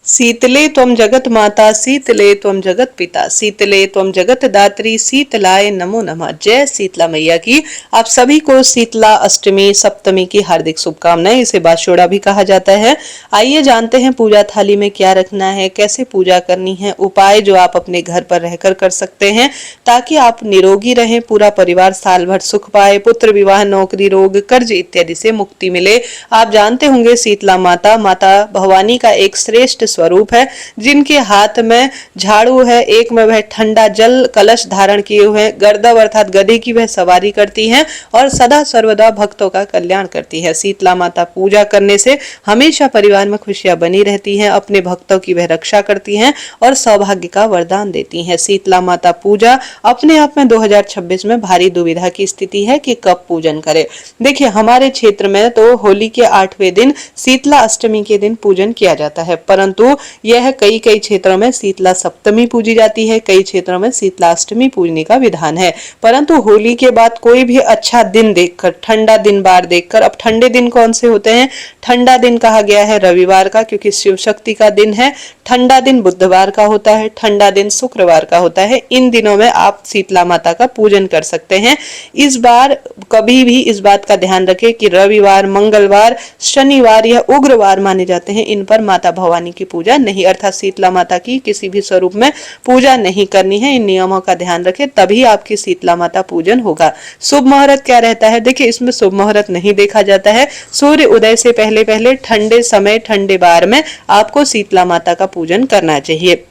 शीतले त्वं जगत माता, शीतले त्वं जगत पिता, शीतले त्वं जगत दात्री, शीतलाय नमो नमः। जय शीतला मैया की। आप सभी को शीतला अष्टमी सप्तमी की हार्दिक शुभकामनाएं। इसे बाशोड़ा भी कहा जाता है। आइए जानते हैं पूजा थाली में क्या रखना है, कैसे पूजा करनी है, उपाय जो आप अपने घर पर रहकर कर सकते हैं ताकि आप निरोगी रहें, पूरा परिवार साल भर सुख पाए, पुत्र विवाह, नौकरी, रोग, कर्ज इत्यादि से मुक्ति मिले। आप जानते होंगे शीतला माता माता भवानी का एक श्रेष्ठ स्वरूप है, जिनके हाथ में झाड़ू है, एक में वह ठंडा जल कलश धारण किए हुए गर्दव अर्थात गधे की वह सवारी करती हैं और सदा सर्वदा भक्तों का कल्याण करती है। शीतला माता पूजा करने से हमेशा परिवार में खुशियां बनी रहती हैं, अपने भक्तों की वह रक्षा करती हैं और सौभाग्य का वरदान देती हैं। शीतला माता पूजा अपने आप में 2026 में भारी दुविधा की स्थिति है कि कब पूजन करें। देखिए हमारे क्षेत्र में तो होली के 8वें दिन शीतला अष्टमी के दिन पूजन किया जाता है, परंतु यह कई क्षेत्रों में शीतला सप्तमी पूजी जाती है, कई क्षेत्रों में शीतला अष्टमी पूजने का विधान है। परंतु होली के बाद कोई भी अच्छा दिन देखकर, ठंडा दिन बार देखकर, अब ठंडे दिन कौन से होते हैं, ठंडा दिन कहा गया है रविवार का, क्योंकि शिव शक्ति का दिन है। ठंडा दिन बुधवार का होता है, ठंडा दिन शुक्रवार का होता है। इन दिनों में आप शीतला माता का पूजन कर सकते हैं। इस बार कभी भी इस बात का ध्यान रखें कि रविवार, मंगलवार, शनिवार या उग्रवार माने जाते हैं, इन पर माता भवानी की पूजा नहीं, अर्थात शीतला माता की किसी भी स्वरूप में पूजा नहीं करनी है। इन नियमों का ध्यान रखें, तभी आपकी शीतला माता पूजन होगा। शुभ मुहूर्त क्या रहता है, देखिए इसमें शुभ मुहूर्त नहीं देखा जाता है। सूर्य उदय से पहले पहले ठंडे समय, ठंडे बार में आपको शीतला माता का पूजन करना चाहिए।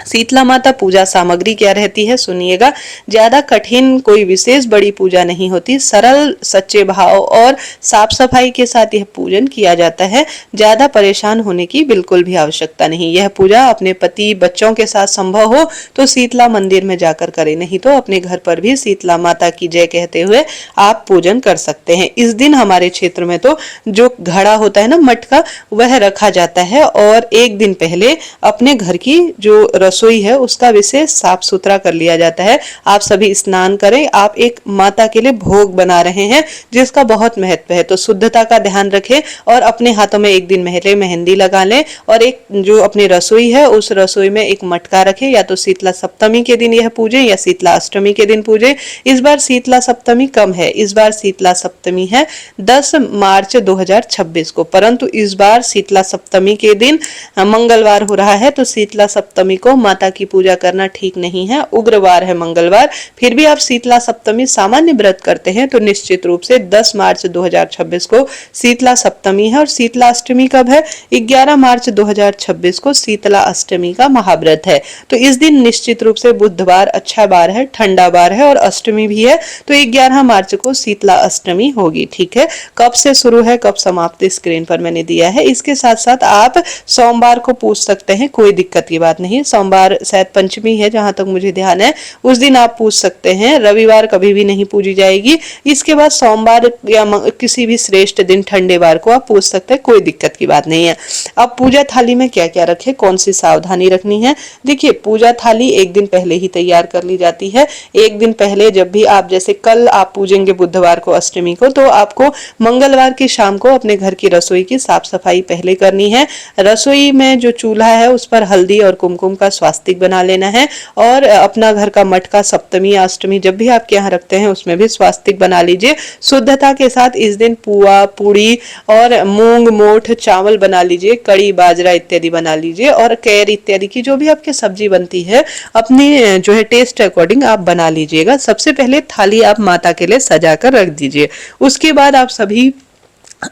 शीतला माता पूजा सामग्री क्या रहती है सुनिएगा। ज्यादा कठिन कोई विशेष बड़ी पूजा नहीं होती, सरल सच्चे भाव और साफ सफाई के साथ यह पूजन किया जाता है। ज्यादा परेशान होने की बिल्कुल भी आवश्यकता नहीं। यह पूजा अपने पति बच्चों के साथ संभव हो तो शीतला मंदिर में जाकर करें, नहीं तो अपने घर पर भी शीतला माता की जय कहते हुए आप पूजन कर सकते हैं। इस दिन हमारे क्षेत्र में तो जो घड़ा होता है ना मटका, वह रखा जाता है और एक दिन पहले अपने घर की जो रसोई है उसका विशेष साफ सुथरा कर लिया जाता है। आप सभी स्नान करें, आप एक माता के लिए भोग बना रहे हैं जिसका बहुत महत्व है, तो शुद्धता का ध्यान रखें और अपने हाथों में एक दिन पहले मेहंदी लगा लें और एक जो अपनी रसोई है उस रसोई में एक मटका रखें। या तो शीतला सप्तमी के दिन यह पूजे या शीतला अष्टमी के दिन पूजे। इस बार शीतला सप्तमी कम है, इस बार शीतला सप्तमी है 10 मार्च 2026 को, परंतु इस बार शीतला सप्तमी के दिन मंगलवार हो रहा है, तो शीतला सप्तमी को माता की पूजा करना ठीक नहीं है, उग्रवार है मंगलवार। फिर भी आप शीतला सप्तमी सामान्य व्रत करते हैं तो निश्चित रूप से 10 मार्च 2026 को शीतला सप्तमी है। और शीतला अष्टमी कब है, 11 मार्च 2026 को शीतला अष्टमी का महाव्रत है। तो इस दिन निश्चित रूप से बुधवार अच्छा बार है, ठंडा बार है और अष्टमी भी है, तो 11 मार्च को शीतला अष्टमी होगी। ठीक है, कब से शुरू है कब समाप्त स्क्रीन पर मैंने दिया है। इसके साथ साथ आप सोमवार को पूछ सकते हैं, कोई दिक्कत की बात नहीं। सोमवार शायद पंचमी है जहां तक मुझे ध्यान है, उस दिन आप पूछ सकते हैं। रविवार कभी भी नहीं पूजी जाएगी। इसके बाद सोमवार या किसी भी श्रेष्ठ दिन ठंडे बार को आप पूछ सकते हैं, कोई दिक्कत की बात नहीं है। अब पूजा थाली में क्या क्या रखें, कौन सी सावधानी रखनी है। देखिए पूजा थाली एक दिन पहले ही तैयार कर ली जाती है। एक दिन पहले जब भी आप, जैसे कल आप पूजेंगे बुधवार को अष्टमी को, तो आपको मंगलवार की शाम को अपने घर की रसोई की साफ सफाई पहले करनी है। रसोई में जो चूल्हा है उस पर हल्दी और कुमकुम का स्वास्तिक बना लेना है और अपना घर का मटका सप्तमी या अष्टमी जब भी आपके यहाँ रखते हैं उसमें भी स्वास्तिक बना लीजिए। शुद्धता के साथ इस दिन पुआ, पूड़ी और मूंग, मोठ, चावल बना लीजिए, कड़ी, बाजरा इत्यादि बना लीजिए और कैर इत्यादि की जो भी आपकी सब्जी बनती है अपनी जो है टेस्ट अकॉर्डिंग आप बना लीजिएगा। सबसे पहले थाली आप माता के लिए सजा कर रख दीजिए। उसके बाद आप सभी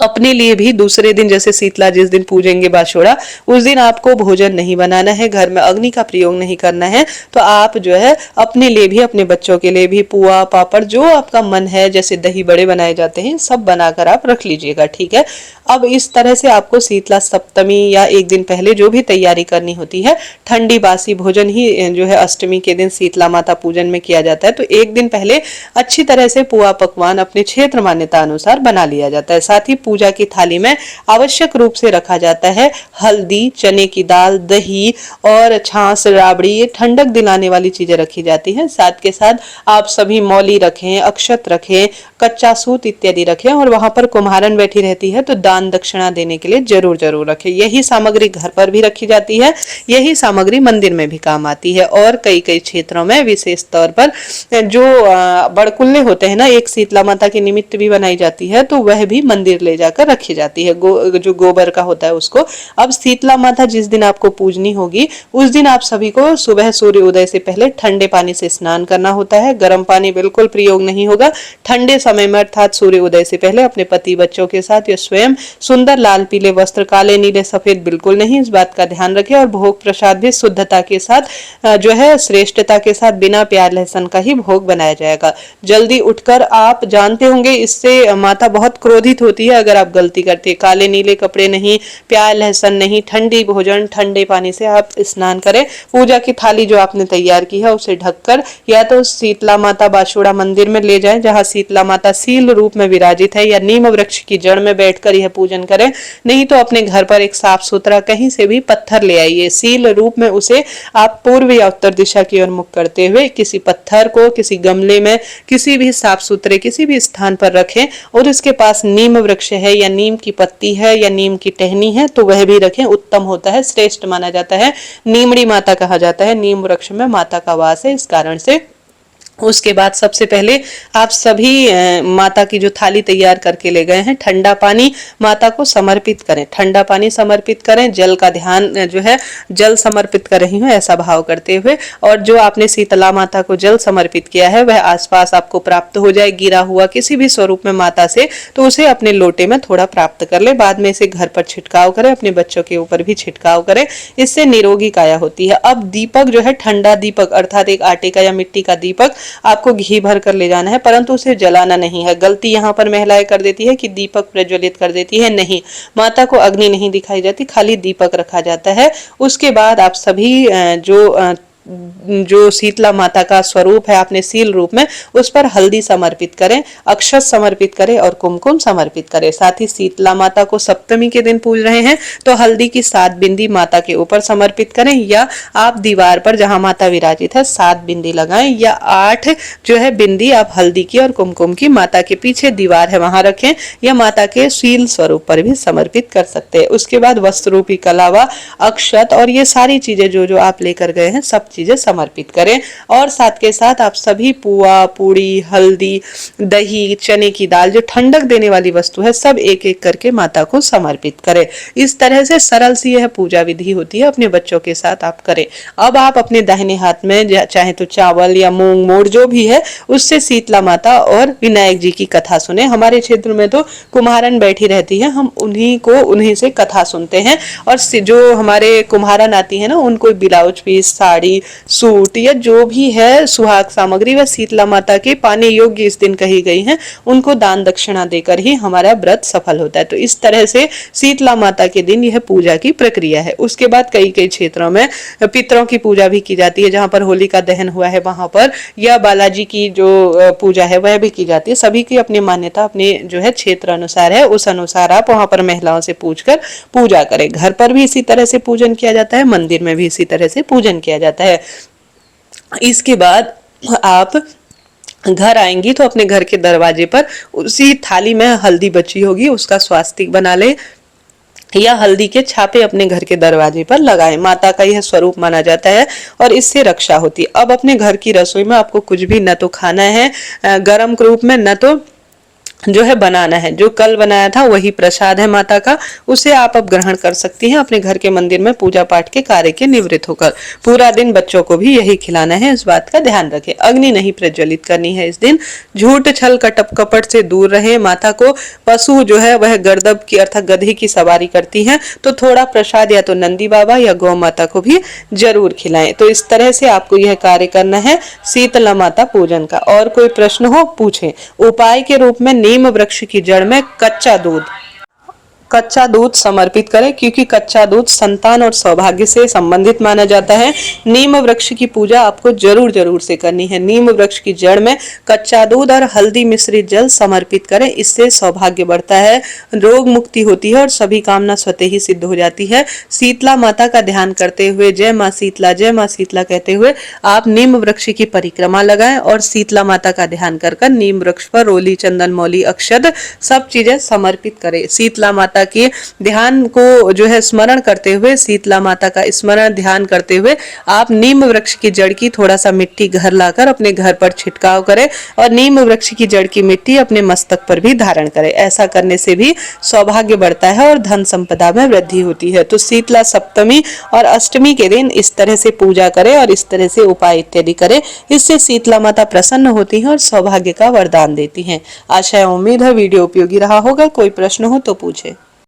अपने लिए भी दूसरे दिन, जैसे शीतला जिस दिन पूजेंगे बाशोड़ा, उस दिन आपको भोजन नहीं बनाना है, घर में अग्नि का प्रयोग नहीं करना है। तो आप जो है अपने लिए भी, अपने बच्चों के लिए भी पुआ, पापड़, जो आपका मन है, जैसे दही बड़े बनाए जाते हैं, सब बनाकर आप रख लीजिएगा। ठीक है, अब इस तरह से आपको शीतला सप्तमी या एक दिन पहले जो भी तैयारी करनी होती है, ठंडी बासी भोजन ही जो है अष्टमी के दिन शीतला माता पूजन में किया जाता है, तो एक दिन पहले अच्छी तरह से पुआ पकवान अपने क्षेत्र मान्यता अनुसार बना लिया जाता है। साथ ही पूजा की थाली में आवश्यक रूप से रखा जाता है हल्दी, चने की दाल, दही और छाछ, राबड़ी, ये ठंडक दिलाने वाली चीजें रखी जाती हैं। साथ के साथ आप सभी मौली रखें, अक्षत रखें, कच्चा सूत इत्यादि रखें और वहां पर कुम्हारन बैठी रहती है तो दान दान दक्षिणा देने के लिए जरूर जरूर रखें। यही सामग्री घर पर भी रखी जाती है, यही सामग्री मंदिर में भी काम आती है। और कई कई क्षेत्रों में विशेष तौर पर जो बड़कुल्ले होते हैं ना, एक शीतला माता के निमित्त भी बनाई जाती है, तो वह भी मंदिर ले जाकर रखी जाती है, जो गोबर का होता है उसको। अब शीतला माता जिस दिन आपको पूजनी होगी उस दिन आप सभी को सुबह सूर्य उदय से पहले ठंडे पानी से स्नान करना होता है। गर्म पानी बिल्कुल प्रयोग नहीं होगा। ठंडे समय में अर्थात सूर्य उदय से पहले अपने पति बच्चों के साथ या स्वयं सुंदर लाल पीले वस्त्र, काले नीले सफेद बिल्कुल नहीं, इस बात का ध्यान रखें। और भोग प्रसाद भी शुद्धता के साथ जो है श्रेष्ठता के साथ बिना प्याज लहसुन का ही भोग बनाया जाएगा। जल्दी उठकर, आप जानते होंगे इससे माता बहुत क्रोधित होती है अगर आप गलती करते हैं। काले नीले कपड़े नहीं, प्याज लहसुन नहीं, ठंडी भोजन, ठंडे पानी से आप स्नान करें। पूजा की थाली जो आपने तैयार की है उसे ढककर या तो शीतला माता बाशुड़ा मंदिर में ले जाएं, जहां शीतला माता शील रूप में विराजित है, या नीम वृक्ष की जड़ में बैठकर यह पूजन करें। नहीं तो अपने घर पर एक साफ सुथरा कहीं से भी पत्थर ले आइए, शील रूप में उसे आप पूर्व या उत्तर दिशा की ओर मुख करते हुए किसी पत्थर को किसी गमले में किसी भी साफ सुथरे किसी भी स्थान पर रखें, और उसके पास नीम वृक्ष है या नीम की पत्ती है या नीम की टहनी है तो वह भी रखें, उत्तम होता है, श्रेष्ठ माना जाता है। नीमड़ी माता कहा जाता है, नीम वृक्ष में माता का वास है, इस कारण से। उसके बाद सबसे पहले आप सभी माता की जो थाली तैयार करके ले गए हैं, ठंडा पानी माता को समर्पित करें, ठंडा पानी समर्पित करें। जल का ध्यान जो है, जल समर्पित कर रही हूँ ऐसा भाव करते हुए। और जो आपने शीतला माता को जल समर्पित किया है वह आसपास आपको प्राप्त हो जाए, गिरा हुआ किसी भी स्वरूप में माता से, तो उसे अपने लोटे में थोड़ा प्राप्त कर ले। बाद में इसे घर पर छिड़काव करें, अपने बच्चों के ऊपर भी छिड़काव करें, इससे निरोगी काया होती है। अब दीपक जो है, ठंडा दीपक अर्थात एक आटे का या मिट्टी का दीपक आपको घी भर कर ले जाना है, परंतु उसे जलाना नहीं है। गलती यहाँ पर महिलाएं कर देती है कि दीपक प्रज्वलित कर देती है, नहीं, माता को अग्नि नहीं दिखाई जाती, खाली दीपक रखा जाता है। उसके बाद आप सभी जो शीतला माता का स्वरूप है आपने शील रूप में, उस पर हल्दी समर्पित करें, अक्षत समर्पित करें और कुमकुम समर्पित करें। साथ ही शीतला माता को सप्तमी के दिन पूज रहे हैं तो हल्दी की 7 बिंदी माता के ऊपर समर्पित करें, या आप दीवार पर जहां माता विराजित है 7 बिंदी लगाएं, या 8 जो है बिंदी आप हल्दी की और कुमकुम की माता के पीछे दीवार है वहां रखें, या माता के शील स्वरूप पर भी समर्पित कर सकते हैं। उसके बाद वस्त्र रूपी कलावा, अक्षत और ये सारी चीजें जो जो आप लेकर गए हैं सब चीजें समर्पित करें। और साथ के साथ आप सभी पुआ, पूड़ी, हल्दी, दही, चने की दाल, जो ठंडक देने वाली वस्तु है, सब एक एक करके माता को समर्पित करें। इस तरह से सरल सी यह पूजा विधि होती है, अपने बच्चों के साथ आप करें। अब आप अपने दाहिने हाथ में चाहे तो चावल या मूंग मोड़ जो भी है उससे शीतला माता और विनायक जी की कथा सुने। हमारे क्षेत्र में तो कुम्हारन बैठी रहती है, हम उन्हीं से कथा सुनते हैं। और जो हमारे कुम्हारन आती है ना, उनको ब्लाउज पीस, साड़ी, सूट या जो भी है सुहाग सामग्री वह शीतला माता के पाने योग्य इस दिन कही गई हैं, उनको दान दक्षिणा देकर ही हमारा व्रत सफल होता है। तो इस तरह से शीतला माता के दिन यह पूजा की प्रक्रिया है। उसके बाद कई कई क्षेत्रों में पितरों की पूजा भी की जाती है, जहां पर होली का दहन हुआ है वहां पर, या बालाजी की जो पूजा है वह भी की जाती है। सभी की अपनी मान्यता अपने जो है क्षेत्र अनुसार है, उस अनुसार आप वहां पर महिलाओं से पूछकर पूजा करें। घर पर भी इसी तरह से पूजन किया जाता है, मंदिर में भी इसी तरह से पूजन किया जाता है। इसके बाद आप घर आएंगी तो अपने घर के दरवाजे पर उसी थाली में हल्दी बची होगी उसका स्वास्तिक बना ले, या हल्दी के छापे अपने घर के दरवाजे पर लगाएं। माता का यह स्वरूप माना जाता है और इससे रक्षा होती है। अब अपने घर की रसोई में आपको कुछ भी न तो खाना है गर्म रूप में, न तो जो है बनाना है। जो कल बनाया था वही प्रसाद है माता का, उसे आप अब ग्रहण कर सकती हैं अपने घर के मंदिर में पूजा पाठ के कार्य के निवृत्त होकर। पूरा दिन बच्चों को भी यही खिलाना है, इस बात का ध्यान रखें। अग्नि नहीं प्रज्वलित करनी है इस दिन। झूठ छल कपट से दूर रहे। माता को पशु जो है वह गर्दभ की अर्थात गधे की सवारी करती है, तो थोड़ा प्रसाद या तो नंदी बाबा या गौ माता को भी जरूर खिलाएं। तो इस तरह से आपको यह कार्य करना है शीतला माता पूजन का। और कोई प्रश्न हो पूछें। उपाय के रूप में नीम वृक्ष की जड़ में कच्चा दूध समर्पित करें, क्योंकि कच्चा दूध संतान और सौभाग्य से संबंधित माना जाता है। नीम वृक्ष की पूजा आपको जरूर जरूर से करनी है। नीम वृक्ष की जड़ में कच्चा दूध और हल्दी मिश्रित जल समर्पित करें, इससे सौभाग्य बढ़ता है, रोग मुक्ति होती है और सभी कामना स्वतः ही सिद्ध हो जाती है। शीतला माता का ध्यान करते हुए जय माँ शीतला कहते हुए आप नीम वृक्ष की परिक्रमा लगाएं और शीतला माता का ध्यान कर नीम वृक्ष पर रोली, चंदन, मौली, अक्षत सब चीजें समर्पित करें। शीतला माता माता के ध्यान को जो है स्मरण करते हुए, शीतला माता का स्मरण ध्यान करते हुए आप नीम वृक्ष की जड़ की थोड़ा सा मिट्टी घर लाकर अपने घर पर छिड़काव करें और नीम वृक्ष की जड़ की मिट्टी अपने मस्तक पर भी धारण करें। ऐसा करने से भी सौभाग्य बढ़ता है और धन संपदा में वृद्धि होती है। तो शीतला सप्तमी और अष्टमी के दिन इस तरह से पूजा करें और इस तरह से उपाय इत्यादि करें। इससे शीतला माता प्रसन्न होती हैं और सौभाग्य का वरदान देती हैं। आशा उम्मीद है वीडियो उपयोगी रहा होगा। कोई प्रश्न हो तो पूछे।